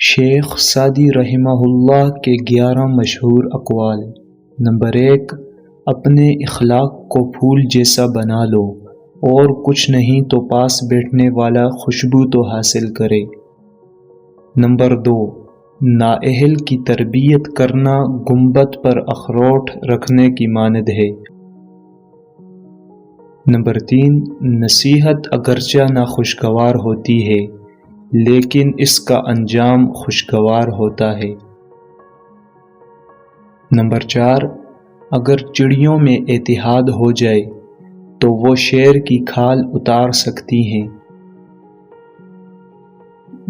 شیخ Saadi رحمہ اللہ کے 11 مشہور اقوال۔ نمبر 1، اپنے اخلاق کو پھول جیسا بنا لو اور کچھ نہیں تو پاس بیٹھنے والا خوشبو تو حاصل کرے۔ نمبر 2، نااہل کی تربیت کرنا گنبد پر اخروٹ رکھنے کی مانند ہے۔ نمبر 3، نصیحت اگرچہ ناخوشگوار ہوتی ہے لیکن اس کا انجام خوشگوار ہوتا ہے۔ نمبر 4، اگر چڑیوں میں اتحاد ہو جائے تو وہ شیر کی کھال اتار سکتی ہیں۔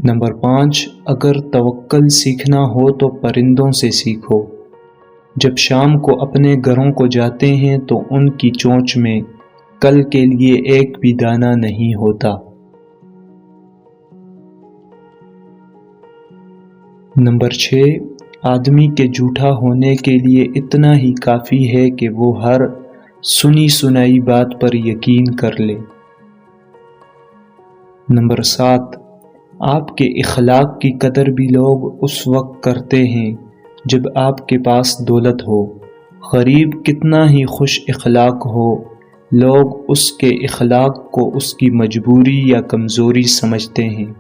نمبر 5، اگر توکل سیکھنا ہو تو پرندوں سے سیکھو۔ جب شام کو اپنے گھروں کو جاتے ہیں تو ان کی چونچ میں کل کے لیے ایک بھی دانہ نہیں ہوتا۔ نمبر 6، آدمی کے جھوٹا ہونے کے لیے اتنا ہی کافی ہے کہ وہ ہر سنی سنائی بات پر یقین کر لے۔ نمبر 7، آپ کے اخلاق کی قدر بھی لوگ اس وقت کرتے ہیں جب آپ کے پاس دولت ہو۔ غریب کتنا ہی خوش اخلاق ہو، لوگ اس کے اخلاق کو اس کی مجبوری یا کمزوری سمجھتے ہیں۔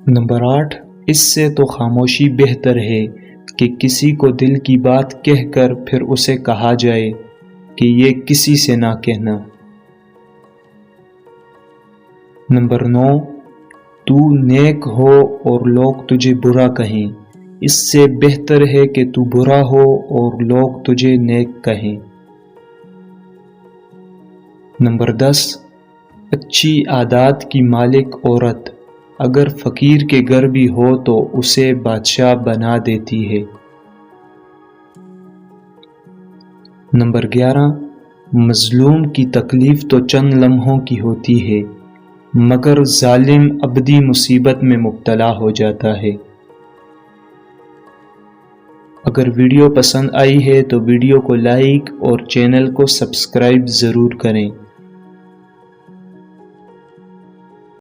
نمبر 8، اس سے تو خاموشی بہتر ہے کہ کسی کو دل کی بات کہہ کر پھر اسے کہا جائے کہ یہ کسی سے نہ کہنا۔ نمبر 9، تو نیک ہو اور لوگ تجھے برا کہیں، اس سے بہتر ہے کہ تو برا ہو اور لوگ تجھے نیک کہیں۔ نمبر 10، اچھی عادات کی مالک عورت اگر فقیر کے گھر بھی ہو تو اسے بادشاہ بنا دیتی ہے۔ نمبر 11، مظلوم کی تکلیف تو چند لمحوں کی ہوتی ہے مگر ظالم ابدی مصیبت میں مبتلا ہو جاتا ہے۔ اگر ویڈیو پسند آئی ہے تو ویڈیو کو لائک اور چینل کو سبسکرائب ضرور کریں۔